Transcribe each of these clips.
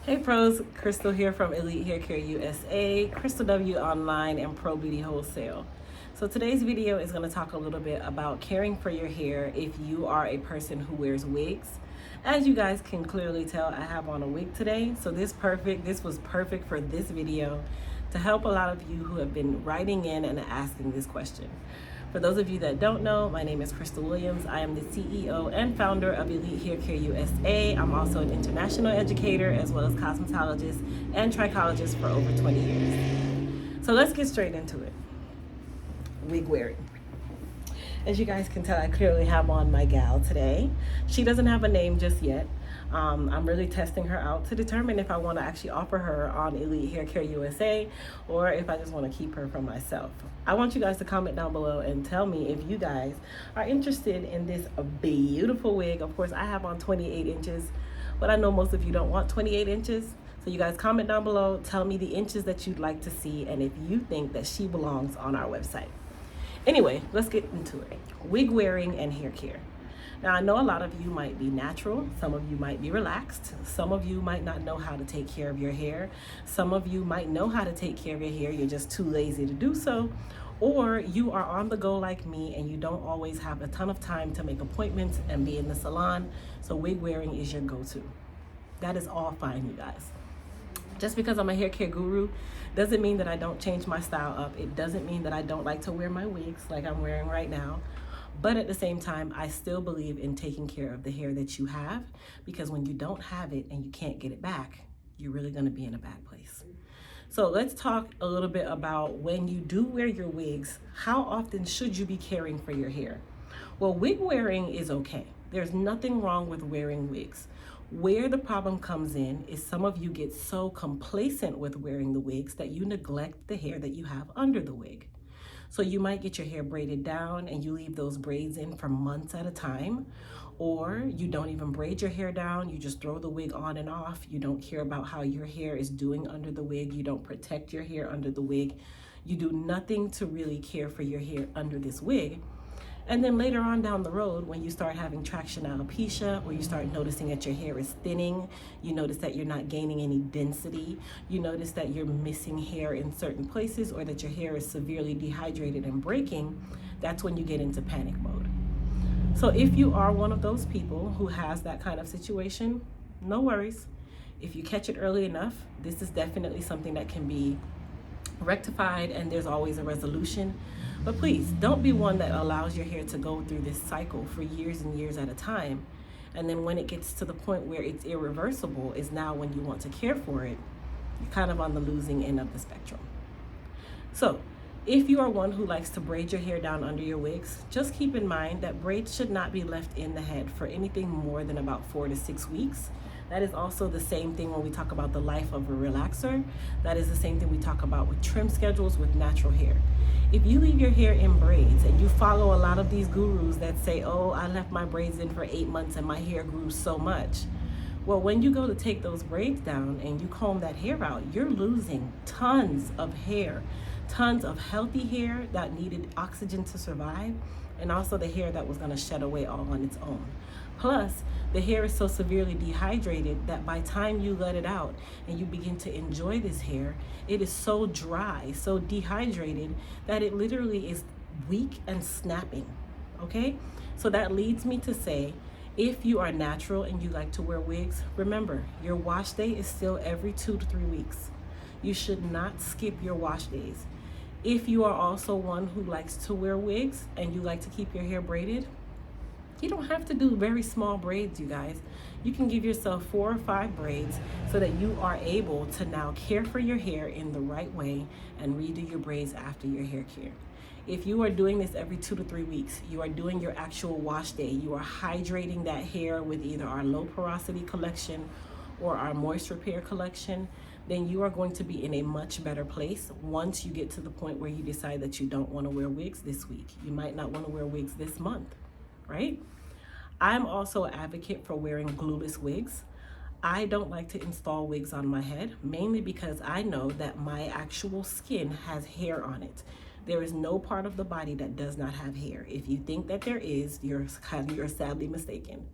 Hey pros, Crystal here from Elite Hair Care USA, Crystal W Online, and Pro Beauty Wholesale. So today's video is going to talk a little bit about caring for your hair if you are a person who wears wigs. As you guys can clearly tell, I have on a wig today, so this was perfect for this video to help a lot of you who have been writing in and asking this question. For those of you that don't know, my name is Crystal Williams. I am the CEO and founder of Elite Hair Care USA. I'm also an international educator as well as cosmetologist and trichologist for over 20 years. So let's get straight into it. Wig wearing. As you guys can tell, I clearly have on my gal today. She doesn't have a name just yet. I'm really testing her out to determine if I want to actually offer her on Elite Hair Care USA or if I just want to keep her for myself. I want you guys to comment down below and tell me if you guys are interested in this beautiful wig. Of course, I have on 28 inches, but I know most of you don't want 28 inches. So you guys comment down below, tell me the inches that you'd like to see and if you think that she belongs on our website. Anyway, let's get into it. Wig wearing and hair care. Now, I know a lot of you might be natural, some of you might be relaxed, some of you might not know how to take care of your hair, some of you might know how to take care of your hair, you're just too lazy to do so, or you are on the go like me and you don't always have a ton of time to make appointments and be in the salon, so wig wearing is your go-to. That is all fine, you guys. Just because I'm a hair care guru doesn't mean that I don't change my style up. It doesn't mean that I don't like to wear my wigs like I'm wearing right now. But at the same time, I still believe in taking care of the hair that you have, because when you don't have it and you can't get it back, you're really gonna be in a bad place. So let's talk a little bit about when you do wear your wigs, how often should you be caring for your hair? Well, wig wearing is okay. There's nothing wrong with wearing wigs. Where the problem comes in is some of you get so complacent with wearing the wigs that you neglect the hair that you have under the wig. So you might get your hair braided down and you leave those braids in for months at a time, or you don't even braid your hair down, you just throw the wig on and off. You don't care about how your hair is doing under the wig. You don't protect your hair under the wig. You do nothing to really care for your hair under this wig. And then later on down the road, when you start having traction alopecia, or you start noticing that your hair is thinning, you notice that you're not gaining any density, you notice that you're missing hair in certain places, or that your hair is severely dehydrated and breaking, that's when you get into panic mode. So if you are one of those people who has that kind of situation, no worries. If you catch it early enough, this is definitely something that can be rectified and there's always a resolution. But please don't be one that allows your hair to go through this cycle for years and years at a time, and then when it gets to the point where it's irreversible is now when you want to care for it, you're kind of on the losing end of the spectrum. So if you are one who likes to braid your hair down under your wigs, just keep in mind that braids should not be left in the head for anything more than about 4 to 6 weeks. That is also the same thing when we talk about the life of a relaxer. That is the same thing we talk about with trim schedules with natural hair. If you leave your hair in braids and you follow a lot of these gurus that say, oh, I left my braids in for 8 months and my hair grew so much. Well, when you go to take those braids down and you comb that hair out, you're losing tons of hair, tons of healthy hair that needed oxygen to survive, and also the hair that was gonna shed away all on its own. Plus, the hair is so severely dehydrated that by the time you let it out and you begin to enjoy this hair, it is so dry, so dehydrated that it literally is weak and snapping, okay? So that leads me to say, if you are natural and you like to wear wigs, remember, your wash day is still every 2 to 3 weeks. You should not skip your wash days. If you are also one who likes to wear wigs and you like to keep your hair braided, you don't have to do very small braids, you guys. You can give yourself 4 or 5 braids so that you are able to now care for your hair in the right way and redo your braids after your hair care. If you are doing this every 2 to 3 weeks, you are doing your actual wash day, you are hydrating that hair with either our low porosity collection or our moist repair collection, then you are going to be in a much better place once you get to the point where you decide that you don't want to wear wigs this week. You might not want to wear wigs this month, right? I'm also an advocate for wearing glueless wigs. I don't like to install wigs on my head, mainly because I know that my actual skin has hair on it. There is no part of the body that does not have hair. If you think that there is, you're sadly mistaken.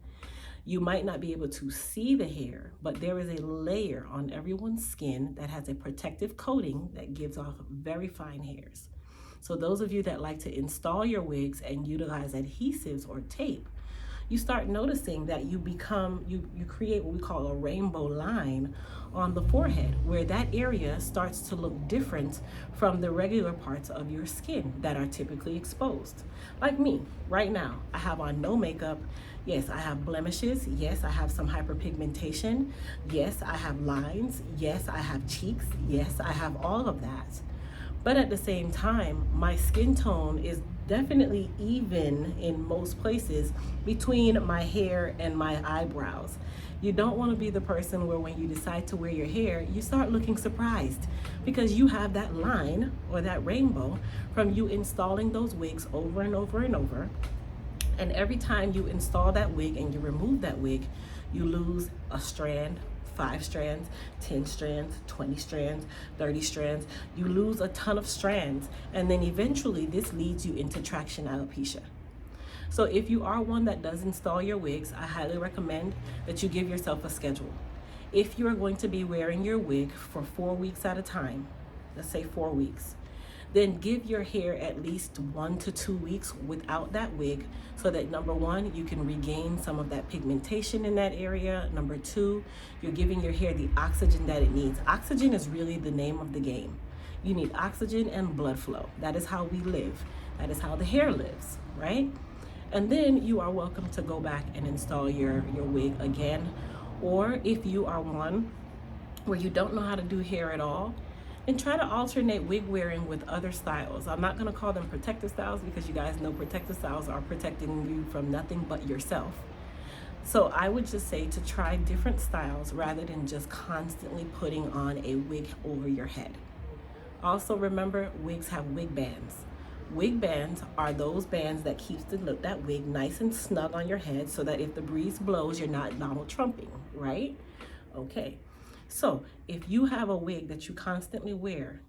You might not be able to see the hair, but there is a layer on everyone's skin that has a protective coating that gives off very fine hairs. So those of you that like to install your wigs and utilize adhesives or tape, you start noticing that you create what we call a rainbow line on the forehead, where that area starts to look different from the regular parts of your skin that are typically exposed. Like me, right now, I have on no makeup. Yes, I have blemishes. Yes, I have some hyperpigmentation. Yes, I have lines. Yes, I have cheeks. Yes, I have all of that. But at the same time, my skin tone is definitely even in most places between my hair and my eyebrows. You don't want to be the person where when you decide to wear your hair, you start looking surprised because you have that line or that rainbow from you installing those wigs over and over and over. And every time you install that wig and you remove that wig, you lose a strand, 5 strands, 10 strands, 20 strands, 30 strands. You lose a ton of strands, and then eventually this leads you into traction alopecia. So if you are one that does install your wigs, I highly recommend that you give yourself a schedule. If you are going to be wearing your wig for 4 weeks at a time, let's say 4 weeks, then give your hair at least 1 to 2 weeks without that wig, so that number one, you can regain some of that pigmentation in that area. Number two, you're giving your hair the oxygen that it needs. Oxygen is really the name of the game. You need oxygen and blood flow. That is how we live. That is how the hair lives, right? And then you are welcome to go back and install your wig again. Or if you are one where you don't know how to do hair at all, and try to alternate wig wearing with other styles. I'm not gonna call them protective styles because you guys know protective styles are protecting you from nothing but yourself. So I would just say to try different styles rather than just constantly putting on a wig over your head. Also remember, wigs have wig bands. Wig bands are those bands that keeps that wig nice and snug on your head so that if the breeze blows, you're not Donald Trumping, right? Okay. So if you have a wig that you constantly wear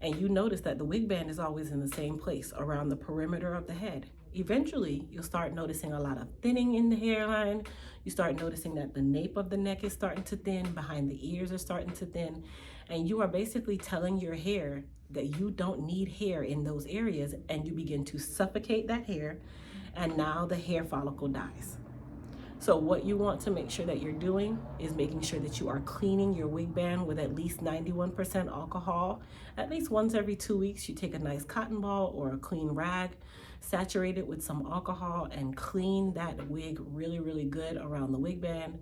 and you notice that the wig band is always in the same place around the perimeter of the head, eventually you'll start noticing a lot of thinning in the hairline. You start noticing that the nape of the neck is starting to thin, behind the ears are starting to thin, and you are basically telling your hair that you don't need hair in those areas, and you begin to suffocate that hair, and now the hair follicle dies. So what you want to make sure that you're doing is making sure that you are cleaning your wig band with at least 91% alcohol. At least once every 2 weeks, you take a nice cotton ball or a clean rag, saturate it with some alcohol, and clean that wig really, really good around the wig band.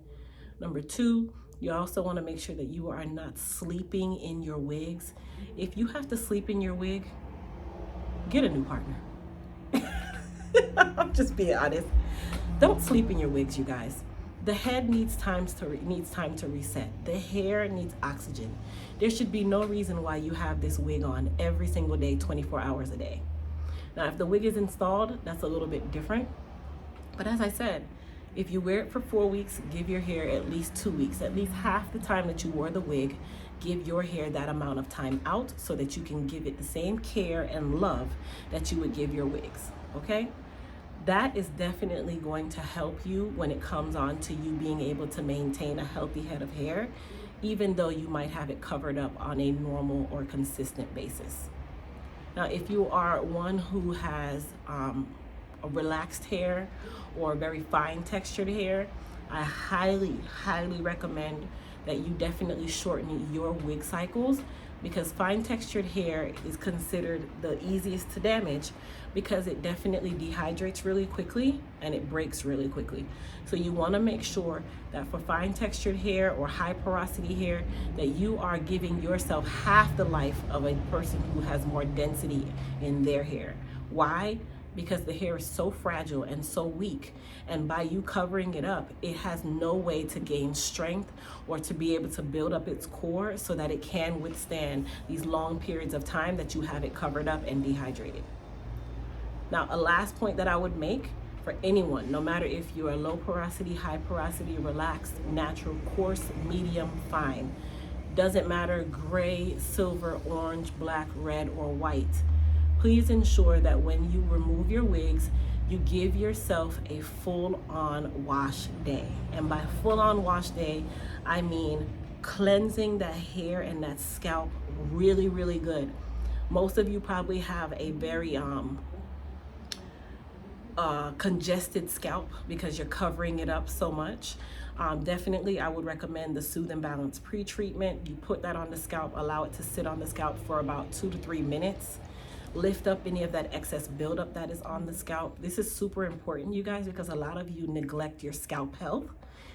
Number two, you also want to make sure that you are not sleeping in your wigs. If you have to sleep in your wig, get a new partner. I'm just being honest. Don't sleep in your wigs, you guys. The head needs time to reset. The hair needs oxygen. There should be no reason why you have this wig on every single day, 24 hours a day. Now, if the wig is installed, that's a little bit different. But as I said, if you wear it for 4 weeks, give your hair at least 2 weeks. At least half the time that you wore the wig, give your hair that amount of time out so that you can give it the same care and love that you would give your wigs, okay? That is definitely going to help you when it comes on to you being able to maintain a healthy head of hair, even though you might have it covered up on a normal or consistent basis. Now, if you are one who has a relaxed hair or very fine textured hair, I highly, highly recommend that you definitely shorten your wig cycles, because fine textured hair is considered the easiest to damage because it definitely dehydrates really quickly and it breaks really quickly. So you want to make sure that for fine textured hair or high porosity hair that you are giving yourself half the life of a person who has more density in their hair. Why? Because the hair is so fragile and so weak, and by you covering it up, it has no way to gain strength or to be able to build up its core so that it can withstand these long periods of time that you have it covered up and dehydrated. Now, a last point that I would make for anyone, no matter if you're a low porosity, high porosity, relaxed, natural, coarse, medium, fine, doesn't matter, gray, silver, orange, black, red, or white, please ensure that when you remove your wigs, you give yourself a full-on wash day. And by full-on wash day, I mean cleansing that hair and that scalp really, really good. Most of you probably have a very congested scalp because you're covering it up so much. Definitely, I would recommend the Soothe and Balance pre-treatment. You put that on the scalp, allow it to sit on the scalp for about 2 to 3 minutes. Lift up any of that excess buildup that is on the scalp. This is super important, you guys, because a lot of you neglect your scalp health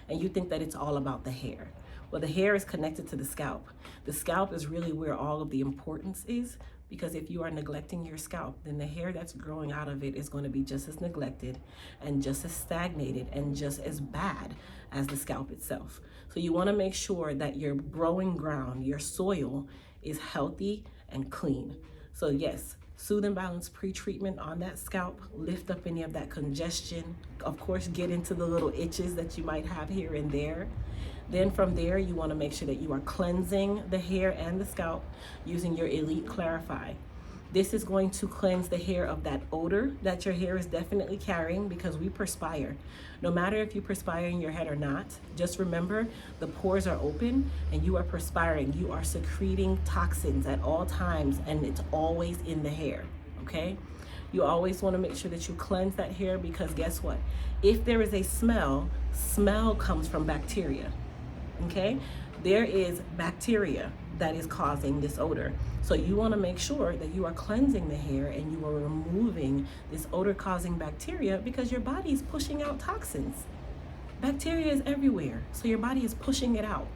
and you think that it's all about the hair. Well, the hair is connected to the scalp. The scalp is really where all of the importance is, because if you are neglecting your scalp, then the hair that's growing out of it is going to be just as neglected and just as stagnated and just as bad as the scalp itself. So you want to make sure that your growing ground, your soil, is healthy and clean. So yes, Soothe and Balance pre-treatment on that scalp, lift up any of that congestion, of course get into the little itches that you might have here and there. Then from there, you want to make sure that you are cleansing the hair and the scalp using your Elite Clarify. This is going to cleanse the hair of that odor that your hair is definitely carrying, because we perspire. No matter if you perspire in your head or not, just remember the pores are open and you are perspiring. You are secreting toxins at all times, and it's always in the hair, okay? You always want to make sure that you cleanse that hair, because guess what? If there is a smell comes from bacteria. Okay, there is bacteria that is causing this odor. So you want to make sure that you are cleansing the hair and you are removing this odor causing bacteria, because your body is pushing out toxins. Bacteria is everywhere, so your body is pushing it out.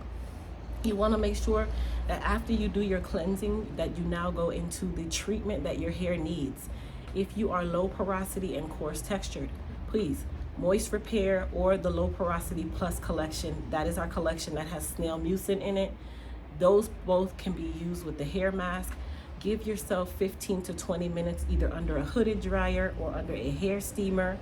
You want to make sure that after you do your cleansing, that you now go into the treatment that your hair needs. If you are low porosity and coarse textured, please, Moist Repair or the Low Porosity Plus collection. That is our collection that has snail mucin in it. Those both can be used with the hair mask. Give yourself 15 to 20 minutes either under a hooded dryer or under a hair steamer.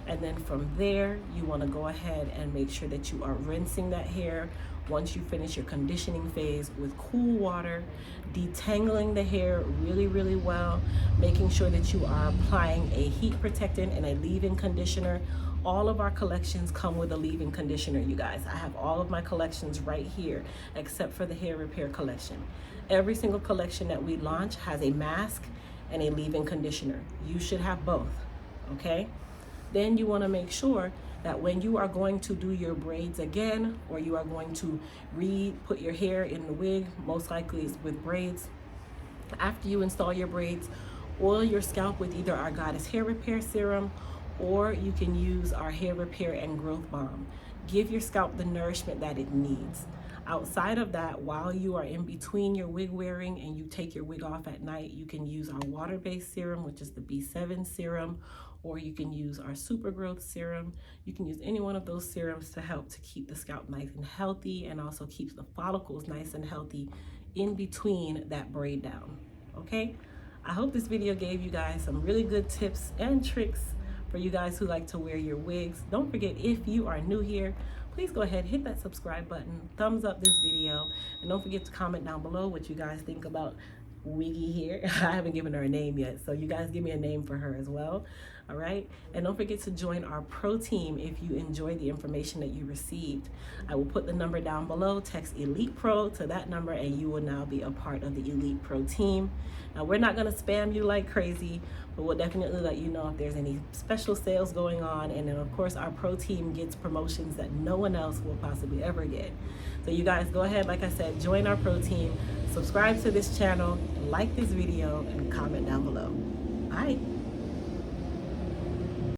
And then from there, you want to go ahead and make sure that you are rinsing that hair once you finish your conditioning phase with cool water, detangling the hair really, really well, making sure that you are applying a heat protectant and a leave-in conditioner. All of our collections come with a leave-in conditioner, you guys. I have all of my collections right here, except for the hair repair collection. Every single collection that we launch has a mask and a leave-in conditioner. You should have both, okay? Then you want to make sure that when you are going to do your braids again, or you are going to put your hair in the wig, most likely it's with braids, after you install your braids, oil your scalp with either our Goddess Hair Repair Serum, or you can use our Hair Repair and Growth Balm. Give your scalp the nourishment that it needs. Outside of that, while you are in between your wig wearing and you take your wig off at night, you can use our water-based serum, which is the B7 serum, or you can use our Super Growth Serum. You can use any one of those serums to help to keep the scalp nice and healthy, and also keeps the follicles nice and healthy in between that braid down, okay? I hope this video gave you guys some really good tips and tricks for you guys who like to wear your wigs. Don't forget, if you are new here, please go ahead, hit that subscribe button, thumbs up this video, and don't forget to comment down below what you guys think about Wiggy here. I haven't given her a name yet, so you guys give me a name for her as well. All right, and don't forget to join our pro team if you enjoy the information that you received. I will put the number down below. Text ELITEPRO to that number and you will now be a part of the ELITEPRO team. Now, we're not going to spam you like crazy, but we'll definitely let you know if there's any special sales going on. And then of course our pro team gets promotions that no one else will possibly ever get. So you guys go ahead, like I said, join our pro team, subscribe to this channel, like this video, and comment down below. Bye.